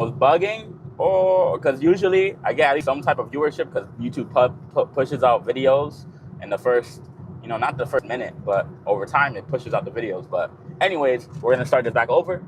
was bugging, or because usually I get at least some type of viewership because YouTube pushes out videos in the first, not the first minute, but over time it pushes out the videos. But anyways, we're going to start this back over.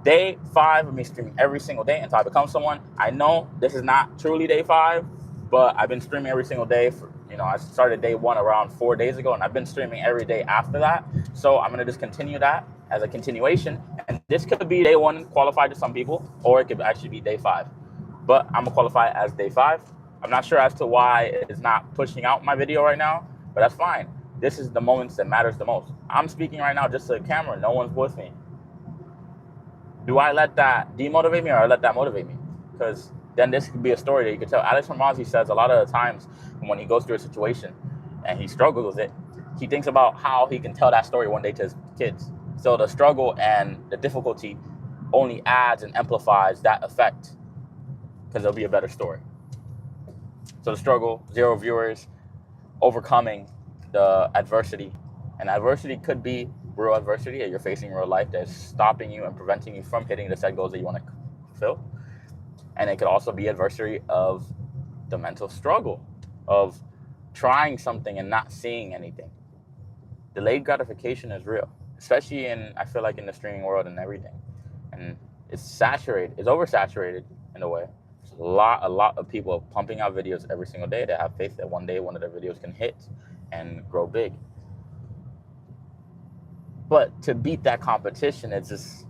Day 5 of me streaming every single day until I become someone. I know this is not truly day 5, but I've been streaming every single day for, I started day 1 around 4 days ago, and I've been streaming every day after that. So I'm going to just continue that as a continuation. And this could be day 1 qualified to some people, or it could actually be day 5. But I'm going to qualify it as day 5. I'm not sure as to why it's not pushing out my video right now, but that's fine. This is the moments that matters the most. I'm speaking right now just to the camera. No one's with me. Do I let that demotivate me, or I let that motivate me? Because then this could be a story that you could tell. Alex Hormozzi says a lot of the times when he goes through a situation and he struggles with it, he thinks about how he can tell that story one day to his kids. So the struggle and the difficulty only adds and amplifies that effect, because it'll be a better story. So the struggle, 0 viewers, overcoming the adversity. And adversity could be real adversity that you're facing in real life that's stopping you and preventing you from hitting the set goals that you want to fulfill. And it could also be adversity of the mental struggle of trying something and not seeing anything. Delayed gratification is real, especially I feel like in the streaming world and everything. And it's saturated, it's oversaturated in a way. There's a lot of people pumping out videos every single day that have faith that one day one of their videos can hit and grow big. But to beat that competition, it's just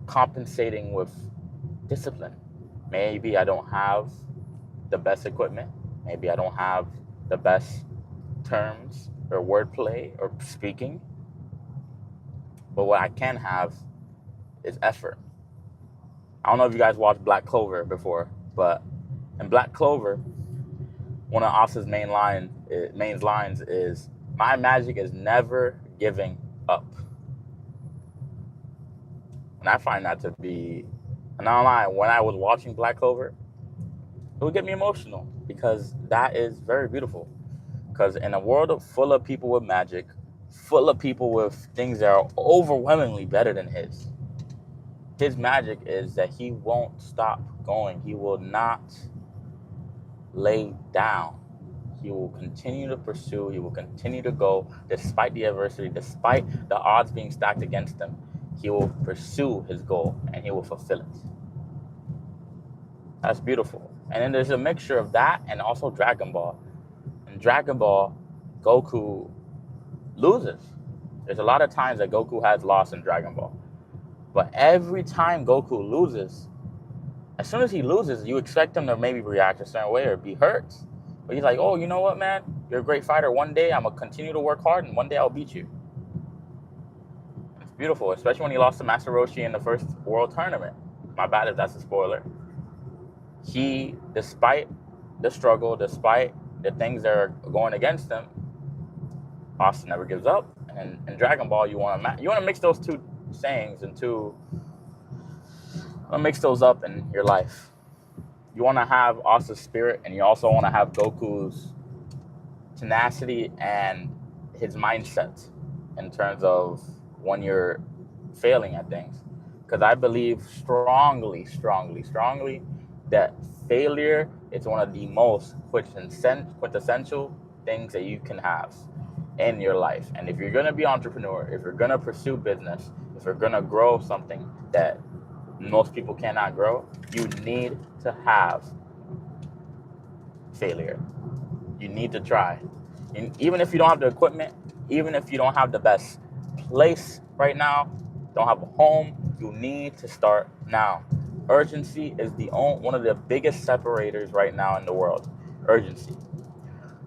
compensating with discipline. Maybe I don't have the best equipment. Maybe I don't have the best terms or wordplay or speaking. But what I can have is effort. I don't know if you guys watched Black Clover before, but in Black Clover, one of Asa's main lines is, "My magic is never giving up." And I find that to be, and not lying, when I was watching Black Clover, it would get me emotional, because that is very beautiful. Because in a world full of people with magic, full of people with things that are overwhelmingly better than his magic is that he won't stop going. He will not lay down. He will continue to pursue. He will continue to go despite the adversity, despite the odds being stacked against him. He will pursue his goal and he will fulfill it. That's beautiful. And then there's a mixture of that and also Dragon Ball. In Dragon Ball, Goku loses. There's a lot of times that Goku has lost in Dragon Ball. But every time Goku loses, as soon as he loses, you expect him to maybe react a certain way or be hurt. But he's like, "Oh, you know what, man? You're a great fighter. One day I'm going to continue to work hard, and one day I'll beat you." It's beautiful, especially when he lost to Master Roshi in the first World Tournament. My bad if that's a spoiler. He, despite the struggle, despite the things that are going against him, Austin never gives up. And in Dragon Ball, you want to mix those two sayings and mix those up in your life. You want to have Asa's spirit, and you also want to have Goku's tenacity and his mindset in terms of when you're failing at things. Because I believe strongly that failure is one of the most quintessential things that you can have in your life. And if you're going to be an entrepreneur, if you're going to pursue business, if you're going to grow something that most people cannot grow, you need to have failure. You need to try. And even if you don't have the equipment, even if you don't have the best place right now, don't have a home, you need to start now. Urgency is one of the biggest separators right now in the world. Urgency.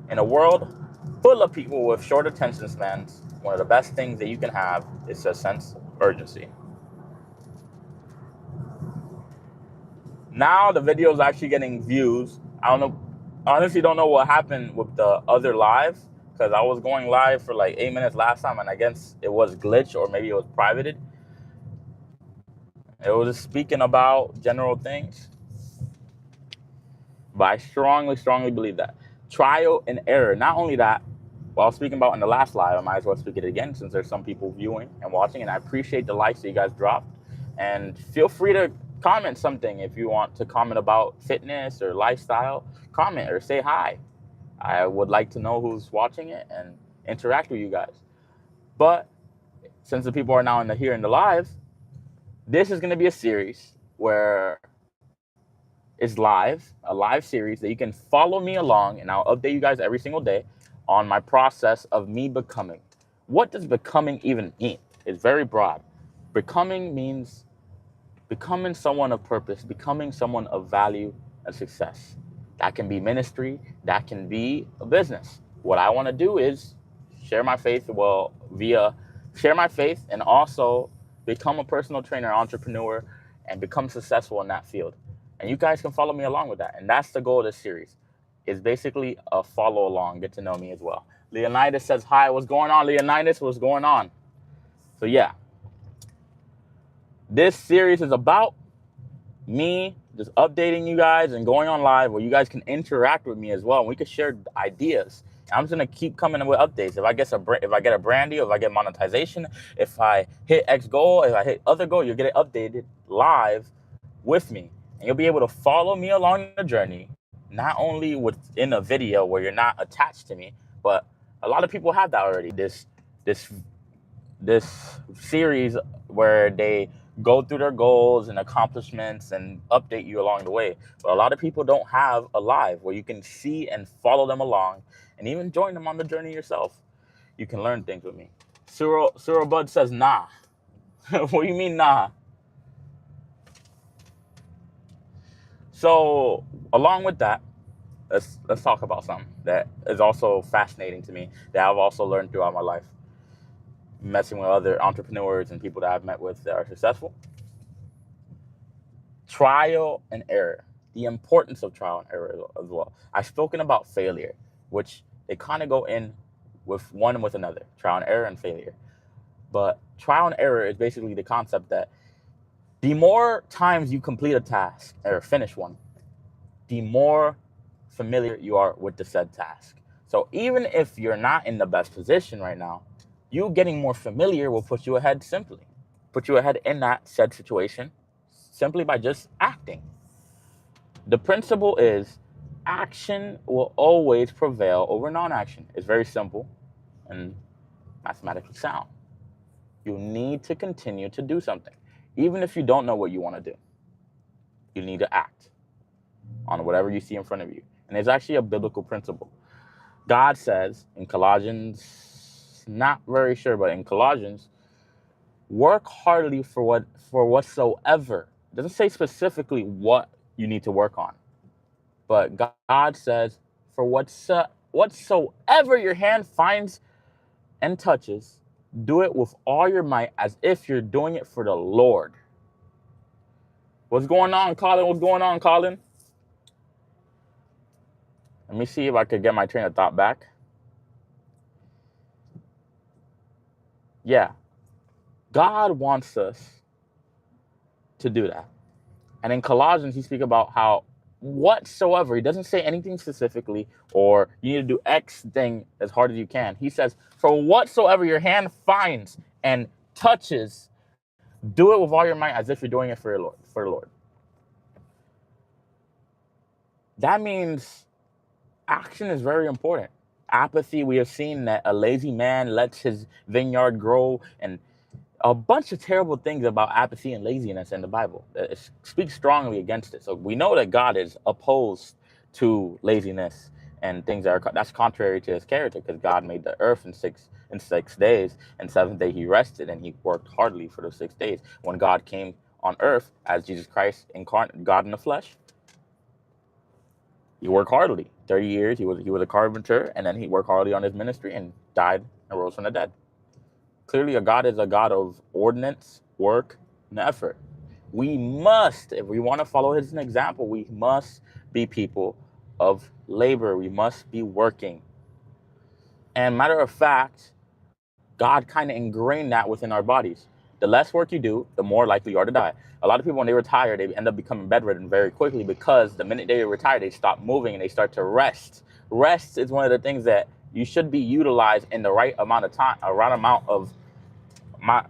In a world full of people with short attention spans, one of the best things that you can have is a sense of urgency. Now the video is actually getting views. I honestly don't know what happened with the other live, because I was going live for like 8 minutes last time, and I guess it was glitched, or maybe it was privated. It was just speaking about general things. But I strongly believe that. Trial and error. Not only that, what I was speaking about in the last live, I might as well speak it again since there's some people viewing and watching, and I appreciate the likes that you guys dropped. And feel free to comment something. If you want to comment about fitness or lifestyle, comment or say hi. I would like to know who's watching it and interact with you guys. But since the people are now here in the live, this is going to be a series where it's live, a live series that you can follow me along, and I'll update you guys every single day on my process of me becoming. What does becoming even mean? It's very broad. Becoming means becoming someone of purpose, becoming someone of value and success. That can be ministry, that can be a business. What I want to do is share my faith, share my faith and also become a personal trainer, entrepreneur, and become successful in that field. And you guys can follow me along with that. And that's the goal of this series. It's basically a follow along, get to know me as well. Leonidas says, hi, what's going on, Leonidas? What's going on? So yeah, this series is about me just updating you guys and going on live where you guys can interact with me as well. And we can share ideas. I'm just going to keep coming with updates. If I get a brand deal, if I get monetization, if I hit X goal, if I hit other goal, you'll get it updated live with me. And you'll be able to follow me along the journey, not only within a video where you're not attached to me, but a lot of people have that already. This series where they go through their goals and accomplishments and update you along the way. But a lot of people don't have a live where you can see and follow them along and even join them on the journey yourself. You can learn things with me. Cyril Bud says, nah. What do you mean, nah? So along with that, let's talk about something that is also fascinating to me that I've also learned throughout my life. Messing with other entrepreneurs and people that I've met with that are successful. Trial and error. The importance of trial and error as well. I've spoken about failure, which they kind of go in with one with another. Trial and error and failure. But trial and error is basically the concept that the more times you complete a task or finish one, the more familiar you are with the said task. So even if you're not in the best position right now, you getting more familiar will put you ahead in that said situation simply by just acting. The principle is action will always prevail over non-action. It's very simple and mathematically sound. You need to continue to do something. Even if you don't know what you want to do, you need to act on whatever you see in front of you. And it's actually a biblical principle. God says in Colossians, not very sure, but in Colossians, work heartily for whatsoever. It doesn't say specifically what you need to work on, but God says for whatsoever your hand finds and touches, do it with all your might as if you're doing it for the Lord. What's going on, Colin? What's going on, Colin? Let me see if I could get my train of thought back. Yeah, God wants us to do that. And in Colossians, he speaks about how whatsoever, he doesn't say anything specifically, or you need to do X thing as hard as you can. He says, for whatsoever your hand finds and touches, do it with all your might as if you're doing it for the Lord. That means action is very important. Apathy, we have seen that a lazy man lets his vineyard grow, and a bunch of terrible things about apathy and laziness in the Bible. It speaks strongly against it. So we know that God is opposed to laziness and things that's contrary to his character, because God made the earth in six days, and seventh day he rested and he worked hardly for those 6 days. When God came on earth as Jesus Christ incarnate, God in the flesh, he worked hardly. 30 years he was a carpenter, and then he worked hardly on his ministry and died and rose from the dead. Clearly, a God is a God of ordinance, work, and effort. We must, if we want to follow his example, we must be people of labor. We must be working. And matter of fact, God kind of ingrained that within our bodies. The less work you do, the more likely you are to die. A lot of people, when they retire, they end up becoming bedridden very quickly, because the minute they retire, they stop moving and they start to rest. Rest is one of the things that you should be utilized in the right amount of time,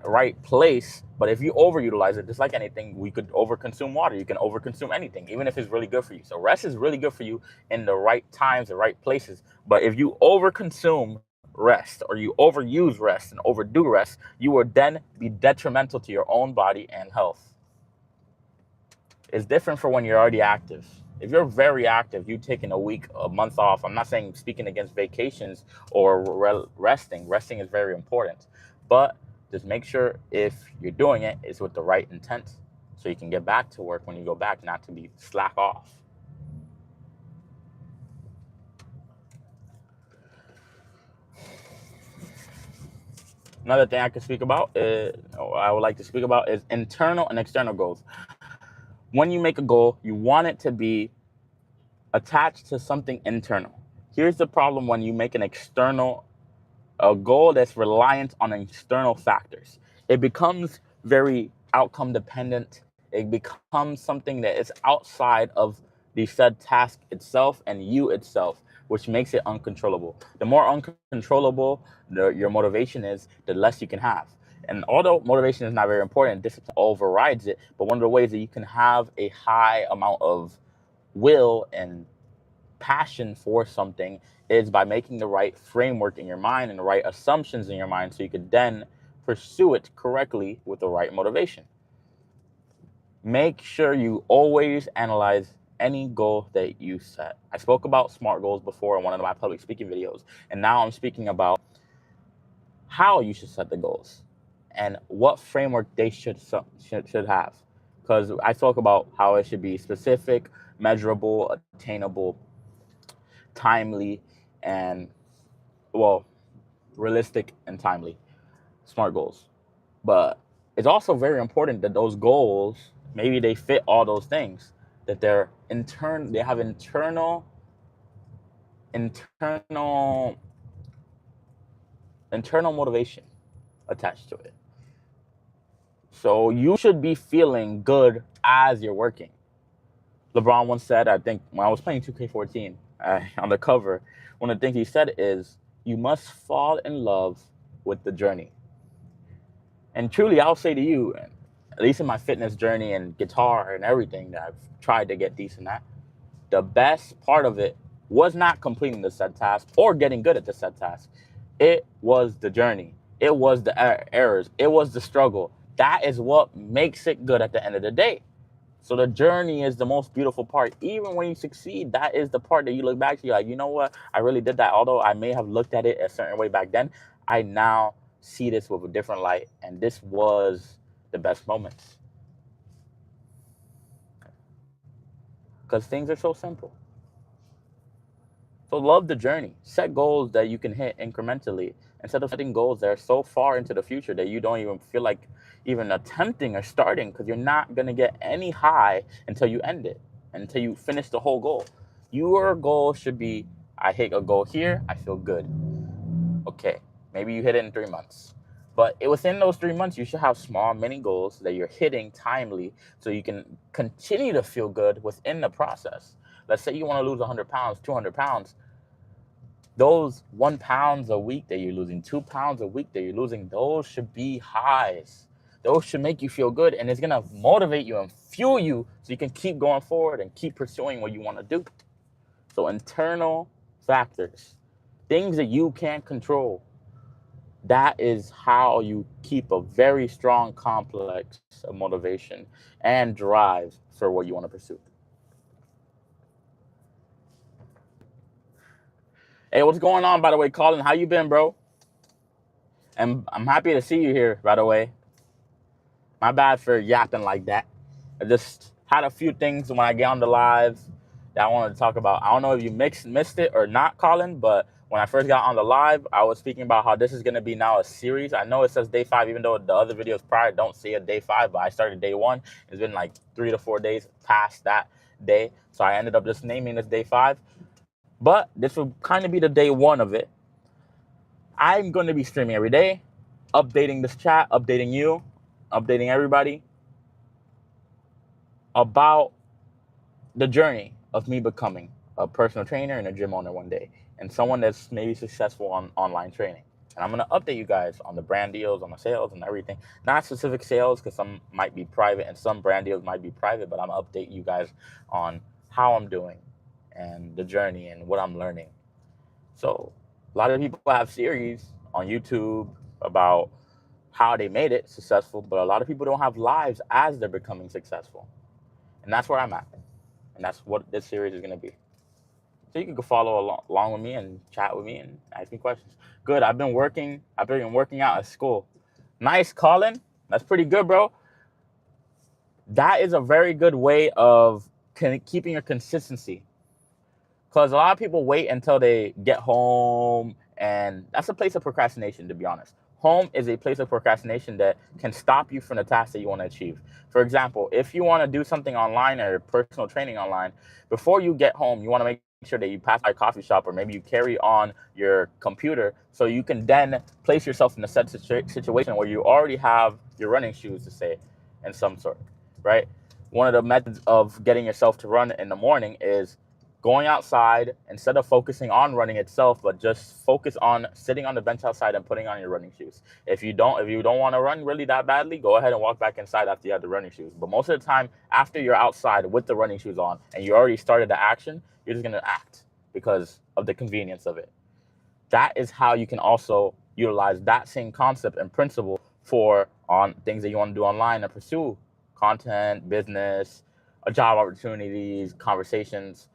right place But if you overutilize it, just like anything, we could overconsume water. You can overconsume anything, even if it's really good for you. So rest is really good for you in the right times, the right places. But if you overconsume rest, or you overuse rest and overdo rest, you will then be detrimental to your own body and health. It's different for when you're already active. If you're very active, you taking a week, a month off. I'm not saying speaking against vacations or resting. Resting is very important. But just make sure if you're doing it, it's with the right intent, so you can get back to work when you go back, not to be slack off. Another thing I could speak about I would like to speak about is internal and external goals. When you make a goal, you want it to be attached to something internal. Here's the problem when you make a goal that's reliant on external factors. It becomes very outcome dependent. It becomes something that is outside of the said task itself and you itself, which makes it uncontrollable. The more uncontrollable your motivation is, the less you can have. And although motivation is not very important, discipline overrides it. But one of the ways that you can have a high amount of will and passion for something is by making the right framework in your mind and the right assumptions in your mind, so you could then pursue it correctly with the right motivation. Make sure you always analyze any goal that you set. I spoke about SMART goals before in one of my public speaking videos, and now I'm speaking about how you should set the goals and what framework they should have. Because I talk about how it should be specific, measurable, attainable, timely, and realistic and timely. SMART goals. But it's also very important that those goals, maybe they fit all those things, that they have internal motivation attached to it. So you should be feeling good as you're working. LeBron once said, I think when I was playing 2K14 on the cover, one of the things he said is, you must fall in love with the journey. And truly, I'll say to you, at least in my fitness journey and guitar and everything that I've tried to get decent at, the best part of it was not completing the set task or getting good at the set task. It was the journey. It was the errors. It was the struggle. That is what makes it good at the end of the day. So the journey is the most beautiful part. Even when you succeed, that is the part that you look back to. You're like, you know what? I really did that. Although I may have looked at it a certain way back then, I now see this with a different light. And this was the best moments. Because things are so simple. So love the journey. Set goals that you can hit incrementally, instead of setting goals that are so far into the future that you don't even feel like even attempting or starting, because you're not going to get any high until you end it, until you finish the whole goal. Your goal should be, I hit a goal here, I feel good. Okay, maybe you hit it in 3 months. But within those 3 months, you should have small mini goals that you're hitting timely, so you can continue to feel good within the process. Let's say you want to lose 100 pounds, 200 pounds. Those 1 pound a week that you're losing, 2 pounds a week that you're losing, those should be highs. Those should make you feel good, and it's going to motivate you and fuel you so you can keep going forward and keep pursuing what you want to do. So internal factors, things that you can't control, that is how you keep a very strong complex of motivation and drive for what you want to pursue. Hey, what's going on, by the way, Colin? How you been, bro? And I'm happy to see you here, by the way. My bad for yapping like that. I just had a few things when I get on the live that I wanted to talk about. I don't know if you missed it or not, Colin, but when I first got on the live, I was speaking about how this is going to be now a series. I know it says day 5, even though the other videos prior don't say a day 5, but I started day 1. It's been like 3 to 4 days past that day. So I ended up just naming this day 5. But this will kind of be the day 1 of it. I'm going to be streaming every day, updating this chat, updating you, updating everybody about the journey of me becoming a personal trainer and a gym owner one day, and someone that's maybe successful on online training. And I'm going to update you guys on the brand deals, on the sales and everything. Not specific sales, because some might be private and some brand deals might be private, but I'm going to update you guys on how I'm doing and the journey and what I'm learning. So a lot of people have series on YouTube about how they made it successful, but a lot of people don't have lives as they're becoming successful. And that's where I'm at. And that's what this series is going to be. So you can go follow along with me and chat with me and ask me questions. Good. I've been working out at school. Nice, Colin. That's pretty good, bro. That is a very good way of keeping your consistency. Because a lot of people wait until they get home, and that's a place of procrastination, to be honest. Home is a place of procrastination that can stop you from the task that you want to achieve. For example, if you want to do something online or personal training online, before you get home, you want to make sure that you pass by a coffee shop, or maybe you carry on your computer so you can then place yourself in a set situation where you already have your running shoes, to say, in some sort, right? One of the methods of getting yourself to run in the morning is going outside instead of focusing on running itself, but just focus on sitting on the bench outside and putting on your running shoes. If you don't want to run really that badly, go ahead and walk back inside after you have the running shoes. But most of the time, after you're outside with the running shoes on and you already started the action, you're just going to act because of the convenience of it. That is how you can also utilize that same concept and principle for on things that you want to do online and pursue content, business, job opportunities, conversations.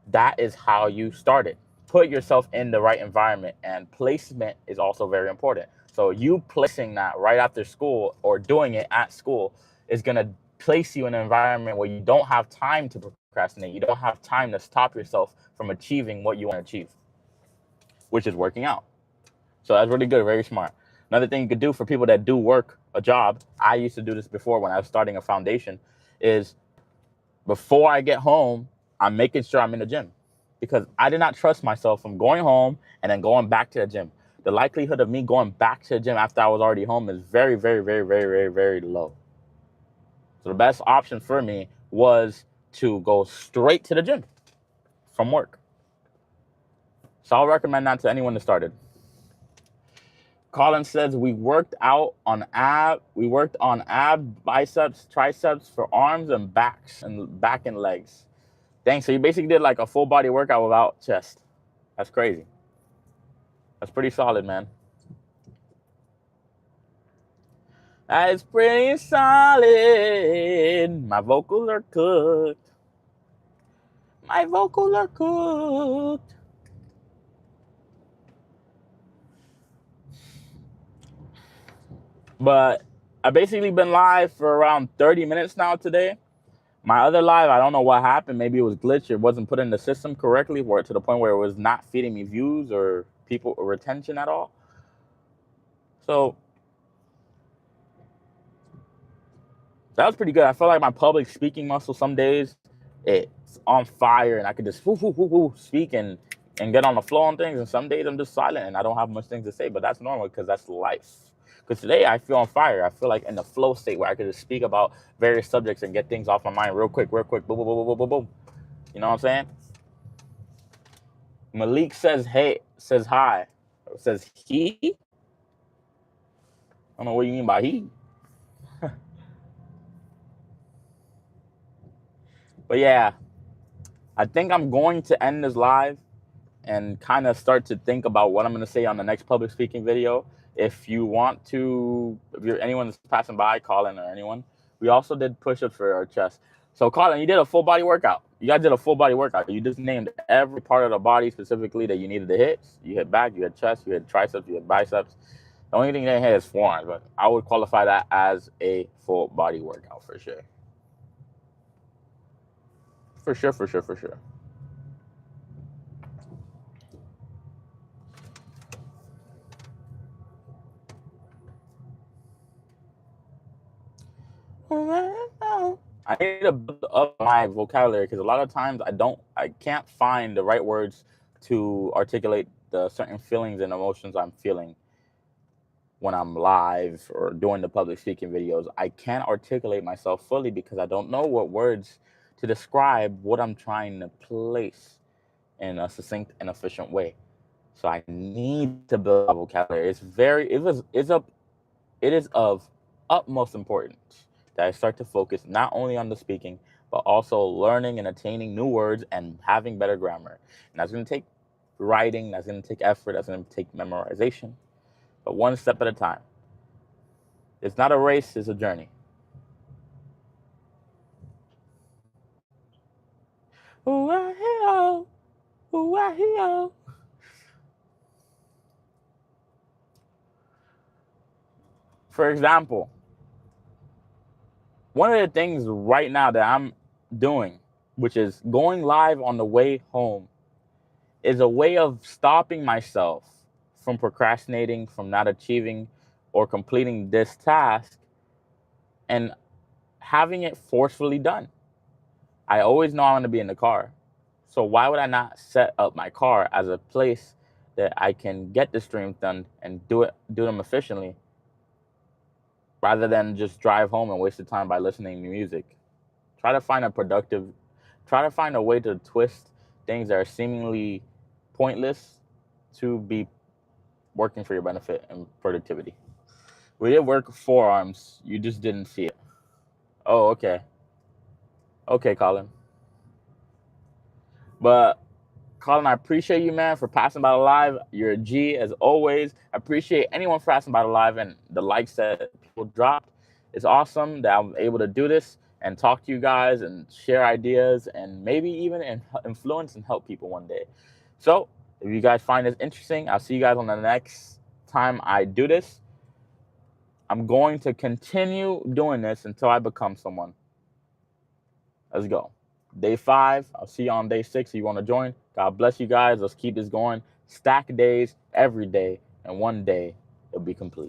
That is how you start it. Put yourself in the right environment, and placement is also very important. So you placing that right after school or doing it at school is going to place you in an environment where you don't have time to procrastinate. You don't have time to stop yourself from achieving what you want to achieve, which is working out. So that's really good, very smart. Another thing you could do for people that do work a job, I used to do this before when I was starting a foundation, is before I get home, I'm making sure I'm in the gym, because I did not trust myself from going home and then going back to the gym. The likelihood of me going back to the gym after I was already home is very, very, very, very, very, very low. So the best option for me was to go straight to the gym from work. So I'll recommend that to anyone that started. Colin says we worked on abs, biceps, triceps for arms and backs and back and legs. Dang, so you basically did like a full body workout without chest. That's crazy. That's pretty solid, man. That is pretty solid. My vocals are cooked. My vocals are cooked. But I basically been live for around 30 minutes now today. My other live, I don't know what happened. Maybe it was glitched. It wasn't put in the system correctly, or to the point where it was not feeding me views or people or retention at all. So that was pretty good. I feel like my public speaking muscle, some days it's on fire and I could just speak and get on the flow on things. And some days I'm just silent and I don't have much things to say, but that's normal because that's life. Because today I feel on fire. I feel like in the flow state where I could just speak about various subjects and get things off my mind real quick, boom, boom, boom, boom, boom, boom. You know what I'm saying? Malik says, hey, says hi. Says he? I don't know what you mean by he. But yeah, I think I'm going to end this live and kind of start to think about what I'm going to say on the next public speaking video. If you want to, if you're anyone that's passing by, Colin or anyone, we also did push-ups for our chest. So Colin, you did a full body workout. You guys did a full body workout. You just named every part of the body specifically that you needed to hit. You hit back, you hit chest, you hit triceps, you hit biceps. The only thing they hit is forearms, but I would qualify that as a full body workout for sure. For sure, for sure, for sure. I need to build up my vocabulary because a lot of times I can't find the right words to articulate the certain feelings and emotions I'm feeling when I'm live or doing the public speaking videos. I can't articulate myself fully because I don't know what words to describe what I'm trying to place in a succinct and efficient way. So I need to build a vocabulary. It is of utmost importance that I start to focus not only on the speaking, but also learning and attaining new words and having better grammar. And that's going to take writing, that's going to take effort, that's going to take memorization, but one step at a time. It's not a race, it's a journey. Ooh-ah-hee-oh, ooh-ah-hee-oh. For example, one of the things right now that I'm doing, which is going live on the way home, is a way of stopping myself from procrastinating, from not achieving or completing this task, and having it forcefully done. I always know I'm going to be in the car. So why would I not set up my car as a place that I can get the streams done and do them efficiently, rather than just drive home and waste the time by listening to music? Try to find a way to twist things that are seemingly pointless to be working for your benefit and productivity. We did work forearms. You just didn't see it. Oh, okay. Okay, Colin. But Colin, I appreciate you, man, for passing by the live. You're a G as always. I appreciate anyone for passing by the live and the likes that people dropped. It's awesome that I'm able to do this and talk to you guys and share ideas and maybe even influence and help people one day. So if you guys find this interesting, I'll see you guys on the next time I do this. I'm going to continue doing this until I become someone. Let's go. Day 5. I'll see you on day 6 if you want to join. God bless you guys. Let's keep this going. Stack days every day, and one day it'll be complete.